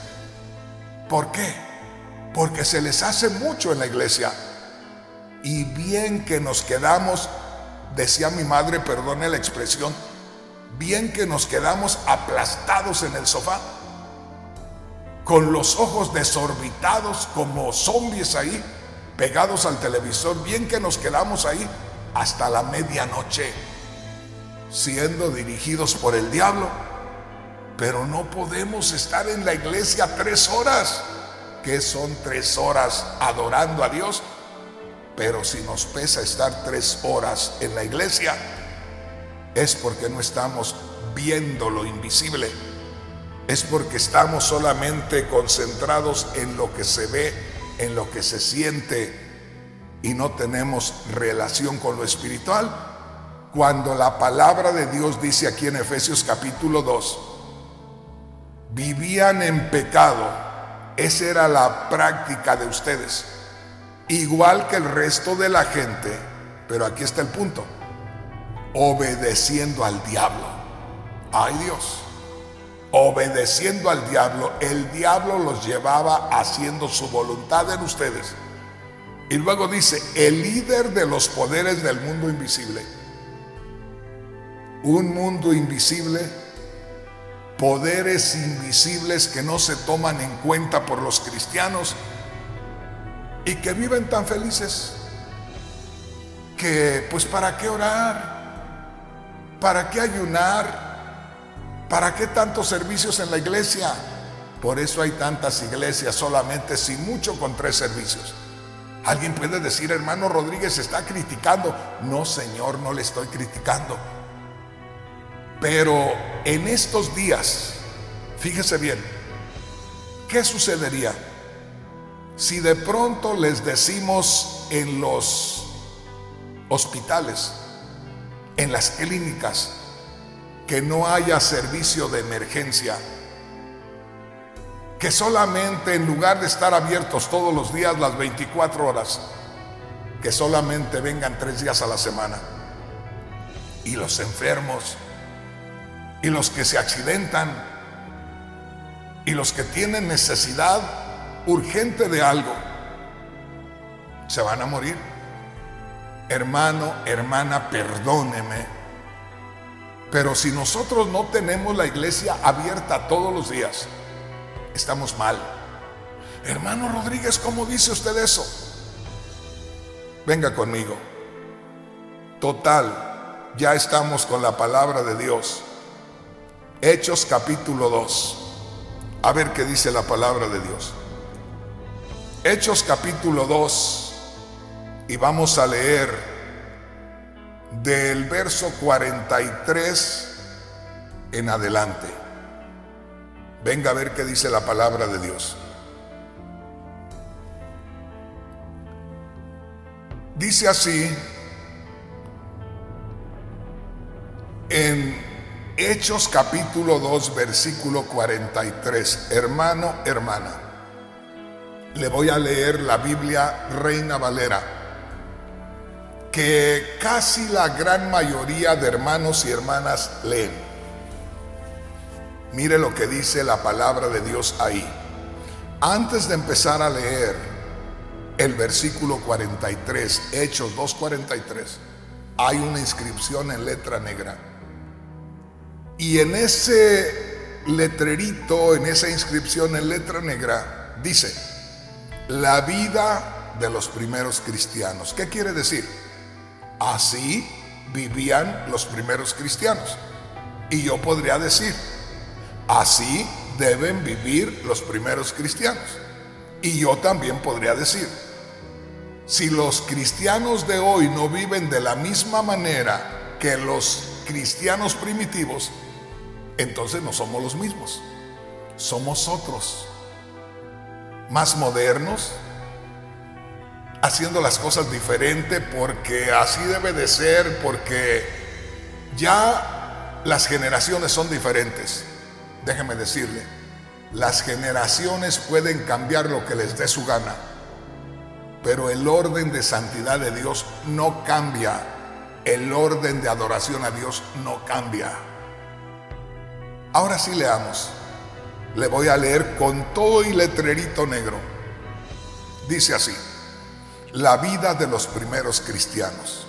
¿Por qué? Porque se les hace mucho en la iglesia. Y bien que nos quedamos, decía mi madre, perdone la expresión, bien que nos quedamos aplastados en el sofá, con los ojos desorbitados como zombies ahí, pegados al televisor. Bien que nos quedamos ahí hasta la medianoche, siendo dirigidos por el diablo. Pero no podemos estar en la iglesia 3 horas. ¿Qué son 3 horas adorando a Dios? Pero si nos pesa estar 3 horas en la iglesia, es porque no estamos viendo lo invisible. Es porque estamos solamente concentrados en lo que se ve, en lo que se siente, y no tenemos relación con lo espiritual. Cuando la palabra de Dios dice aquí en Efesios capítulo 2, vivían en pecado, esa era la práctica de ustedes, igual que el resto de la gente. Pero aquí está el punto: obedeciendo al diablo. ¡Ay, Dios! Obedeciendo al diablo. El diablo los llevaba haciendo su voluntad en ustedes. Y luego dice: el líder de los poderes del mundo invisible. Un mundo invisible, poderes invisibles que no se toman en cuenta por los cristianos y que viven tan felices que pues ¿para qué orar? ¿Para qué ayunar? ¿Para qué tantos servicios en la iglesia? Por eso hay tantas iglesias solamente, si mucho, con 3 servicios. Alguien puede decir: hermano Rodríguez está criticando. No, señor, no le estoy criticando. Pero en estos días, fíjese bien, ¿qué sucedería si de pronto les decimos en los hospitales, en las clínicas, que no haya servicio de emergencia? Que solamente, en lugar de estar abiertos todos los días, las 24 horas, que solamente vengan 3 días a la semana. Y los enfermos, y los que se accidentan, y los que tienen necesidad urgente de algo, se van a morir. Hermano, hermana, perdóneme, pero si nosotros no tenemos la iglesia abierta todos los días, estamos mal. Hermano Rodríguez, ¿cómo dice usted eso? Venga conmigo. Total, ya estamos con la palabra de Dios. Hechos capítulo 2. A ver qué dice la palabra de Dios. Hechos capítulo 2. Y vamos a leer del verso 43 en adelante. Venga a ver qué dice la palabra de Dios. Dice así en Hechos capítulo 2 versículo 43. Hermano, hermana, le voy a leer la Biblia Reina Valera, que casi la gran mayoría de hermanos y hermanas leen. Mire lo que dice la palabra de Dios ahí. Antes de empezar a leer el versículo 43, Hechos 2:43, hay una inscripción en letra negra. Y en ese letrerito, en esa inscripción en letra negra, dice: la vida de los primeros cristianos. ¿Qué quiere decir? Así vivían los primeros cristianos. Y yo podría decir: así deben vivir los primeros cristianos. Y yo también podría decir: si los cristianos de hoy no viven de la misma manera que los cristianos primitivos, entonces no somos los mismos, somos otros, más modernos, haciendo las cosas diferente, porque así debe de ser, porque ya las generaciones son diferentes. Déjeme decirle, las generaciones pueden cambiar lo que les dé su gana, pero el orden de santidad de Dios no cambia. El orden de adoración a Dios no cambia. Ahora sí leamos. Le voy a leer con todo y letrerito negro. Dice así: la vida de los primeros cristianos.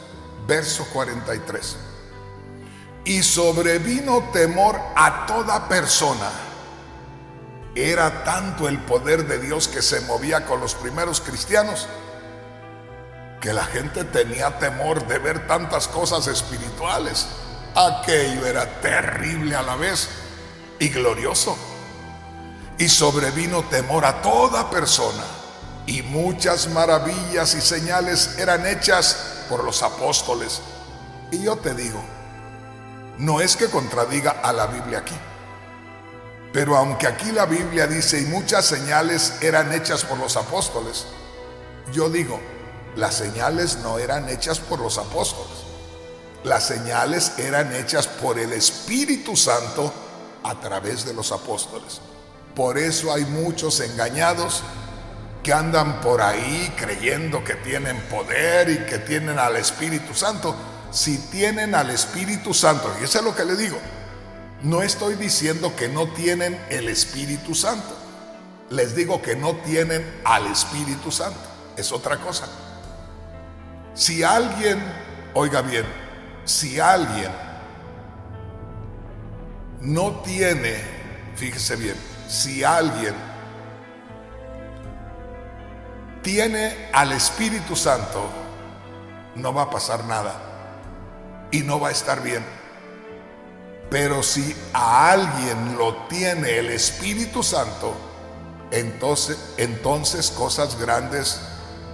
Verso 43. Y sobrevino temor a toda persona. Era tanto el poder de Dios que se movía con los primeros cristianos, que la gente tenía temor de ver tantas cosas espirituales. Aquello era terrible a la vez y glorioso. Y sobrevino temor a toda persona, y muchas maravillas y señales eran hechas por los apóstoles. Y yo te digo, no es que contradiga a la Biblia aquí, pero aunque aquí la Biblia dice: y muchas señales eran hechas por los apóstoles, yo digo, las señales no eran hechas por los apóstoles. Las señales eran hechas por el Espíritu Santo a través de los apóstoles. Por eso hay muchos engañados que andan por ahí creyendo que tienen poder y que tienen al Espíritu Santo. Si tienen al Espíritu Santo, y eso es lo que le digo, no estoy diciendo que no tienen el Espíritu Santo, les digo que no tienen al Espíritu Santo, es otra cosa. Si alguien, oiga bien, si alguien no tiene, fíjese bien, si alguien tiene al Espíritu Santo, no va a pasar nada y no va a estar bien. Pero si a alguien lo tiene el Espíritu Santo, entonces cosas grandes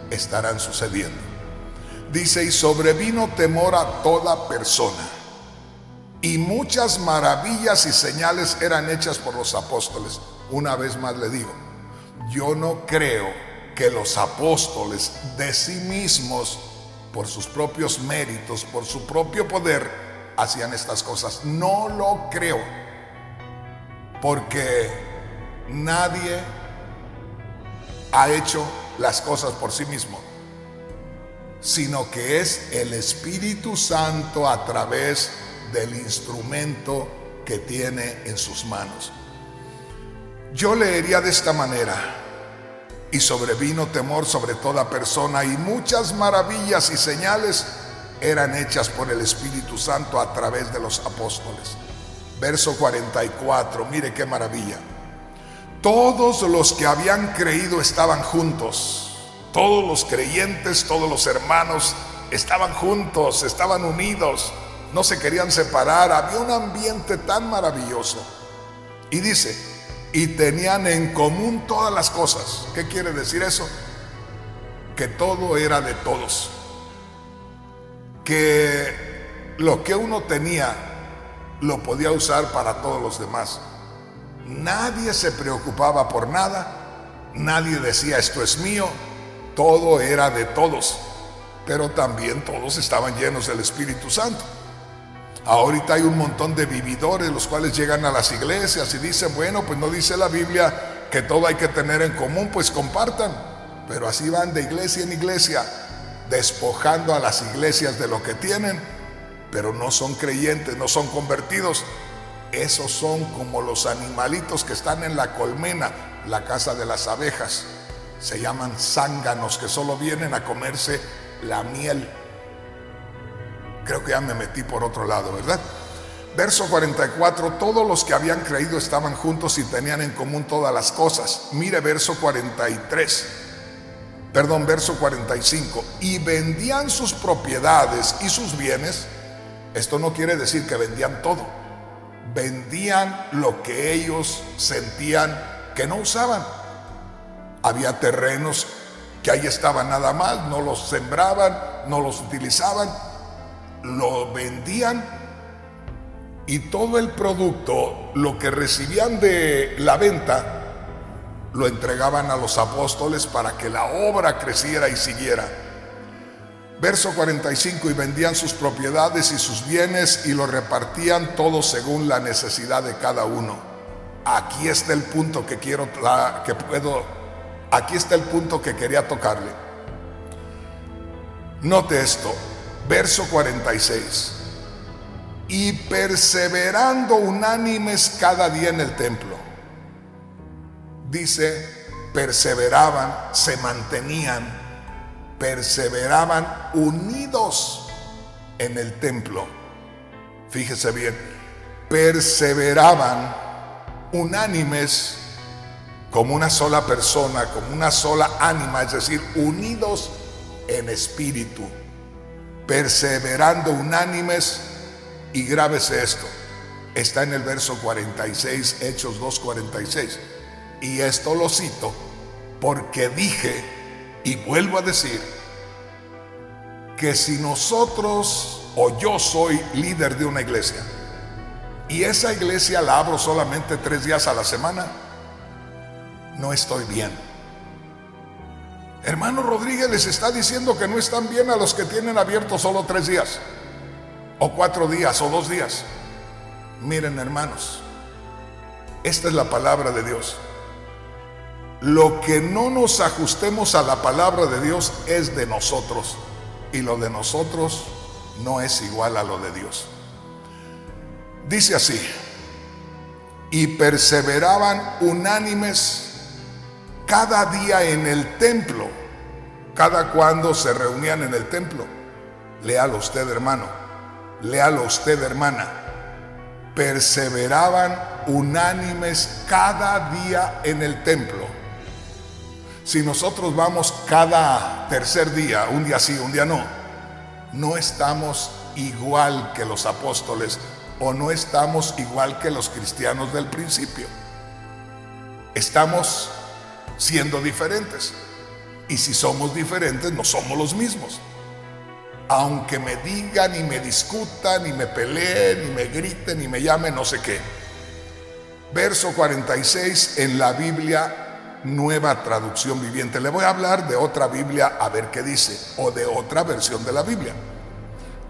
estarán sucediendo. Dice: y sobrevino temor a toda persona, y muchas maravillas y señales eran hechas por los apóstoles. Una vez más le digo, yo no creo que los apóstoles de sí mismos, por sus propios méritos, por su propio poder, hacían estas cosas. No lo creo, porque nadie ha hecho las cosas por sí mismo, sino que es el Espíritu Santo a través del instrumento que tiene en sus manos. Yo leería de esta manera: y sobrevino temor sobre toda persona, y muchas maravillas y señales eran hechas por el Espíritu Santo a través de los apóstoles. Verso 44, mire qué maravilla. Todos los que habían creído estaban juntos. Todos los creyentes, todos los hermanos estaban juntos, estaban unidos, no se querían separar. Había un ambiente tan maravilloso. Y dice: y tenían en común todas las cosas. ¿Qué quiere decir eso? Que todo era de todos, que lo que uno tenía lo podía usar para todos los demás. Nadie se preocupaba por nada, nadie decía esto es mío, todo era de todos, pero también todos estaban llenos del Espíritu Santo. Ahorita hay un montón de vividores los cuales llegan a las iglesias y dicen: bueno, pues no dice la Biblia que todo hay que tener en común, pues compartan. Pero así van de iglesia en iglesia, despojando a las iglesias de lo que tienen, pero no son creyentes, no son convertidos. Esos son como los animalitos que están en la colmena, la casa de las abejas. Se llaman zánganos, que solo vienen a comerse la miel. Creo que ya me metí por otro lado, ¿verdad? Verso 44, todos los que habían creído estaban juntos y tenían en común todas las cosas. Mire verso 45. Y vendían sus propiedades y sus bienes. Esto no quiere decir que vendían todo. Vendían lo que ellos sentían que no usaban. Había terrenos que ahí estaban nada más, no los sembraban, no los utilizaban, lo vendían, y todo el producto, lo que recibían de la venta, lo entregaban a los apóstoles para que la obra creciera y siguiera. Verso 45, y vendían sus propiedades y sus bienes y lo repartían todos según la necesidad de cada uno. Aquí está el punto que aquí está el punto que quería tocarle. Note esto, verso 46. Y perseverando unánimes cada día en el templo. Dice, perseveraban, se mantenían, perseveraban unidos en el templo. Fíjese bien, perseveraban unánimes, como una sola persona, como una sola ánima, es decir, unidos en espíritu, perseverando unánimes. Y grábese esto, está en el verso 46, Hechos 2:46, y esto lo cito porque dije y vuelvo a decir que si nosotros o yo soy líder de una iglesia y esa iglesia la abro solamente 3 días a la semana, no estoy bien. Hermano Rodríguez les está diciendo que no están bien a los que tienen abierto solo 3 días o 4 días o 2 días. Miren, hermanos, esta es la palabra de Dios. Lo que no nos ajustemos a la palabra de Dios es de nosotros, y lo de nosotros no es igual a lo de Dios. Dice así, y perseveraban unánimes cada día en el templo. ¿Cada cuando se reunían en el templo? Léalo usted, hermano. Léalo usted, hermana. Perseveraban unánimes cada día en el templo. Si nosotros vamos cada tercer día, un día sí, un día no, no estamos igual que los apóstoles, o no estamos igual que los cristianos del principio. Estamos siendo diferentes. Y si somos diferentes, no somos los mismos. Aunque me digan y me discutan y me peleen y me griten y me llamen no sé qué. Verso 46 en la Biblia Nueva Traducción Viviente. Le voy a hablar de otra Biblia a ver qué dice, o de otra versión de la Biblia.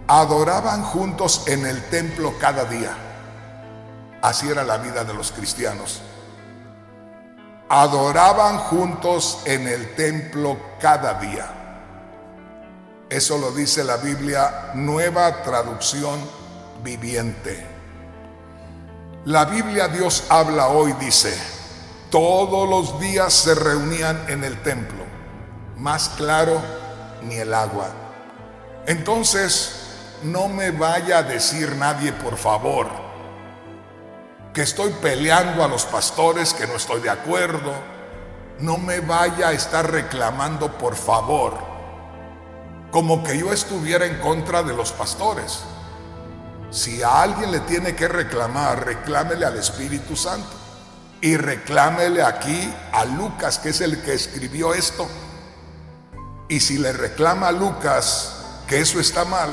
Adoraban juntos en el templo cada día. Así era la vida de los cristianos. Adoraban juntos en el templo cada día. Eso lo dice la Biblia Nueva Traducción Viviente. La Biblia Dios habla hoy dice, todos los días se reunían en el templo, más claro ni el agua. Entonces, no me vaya a decir nadie, por favor, que estoy peleando a los pastores, que no estoy de acuerdo. No me vaya a estar reclamando, por favor, como que yo estuviera en contra de los pastores. Si a alguien le tiene que reclamar, reclámele al Espíritu Santo. Y reclámele aquí a Lucas, que es el que escribió esto. Y si le reclama a Lucas que eso está mal,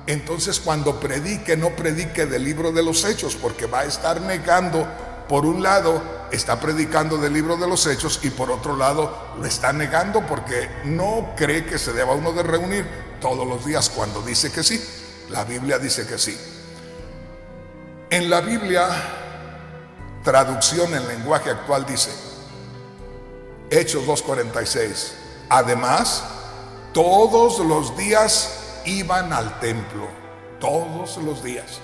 entonces cuando predique, no predique del libro de los Hechos, porque va a estar negando. Por un lado está predicando del libro de los Hechos y por otro lado lo está negando porque no cree que se deba uno de reunir todos los días cuando dice que sí. La Biblia dice que sí. En la Biblia, traducción en lenguaje actual dice, Hechos 2:46, además, todos los días iban al templo, todos los días.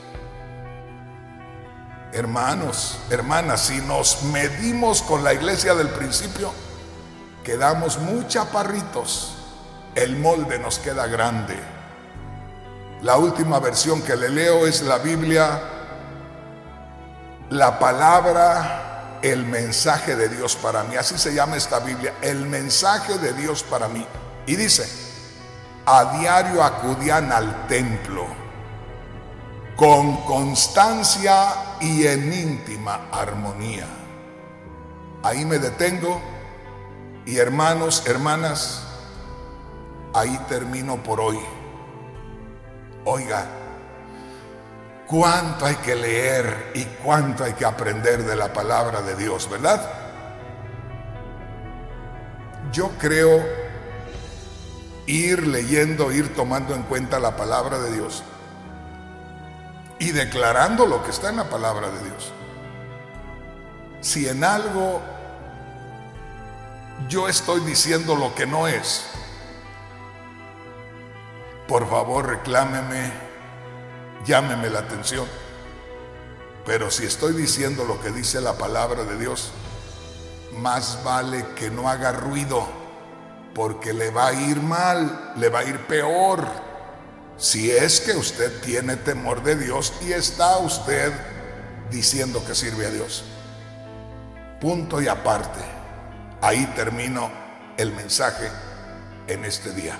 Hermanos, hermanas, si nos medimos con la iglesia del principio, quedamos muy chaparritos. El molde nos queda grande. La última versión que le leo es la Biblia, la palabra, el mensaje de Dios para mí. Así se llama esta Biblia, el mensaje de Dios para mí. Y dice: a diario acudían al templo con constancia y en íntima armonía. Ahí me detengo y, hermanos, hermanas, ahí termino por hoy. Oiga, cuánto hay que leer y cuánto hay que aprender de la palabra de Dios, ¿verdad? Yo creo ir leyendo, ir tomando en cuenta la palabra de Dios y declarando lo que está en la palabra de Dios. Si en algo yo estoy diciendo lo que no es, por favor reclámeme, llámeme la atención. Pero si estoy diciendo lo que dice la palabra de Dios, más vale que no haga ruido, porque le va a ir mal, le va a ir peor. Si es que usted tiene temor de Dios y está usted diciendo que sirve a Dios. Punto y aparte. Ahí termino el mensaje en este día.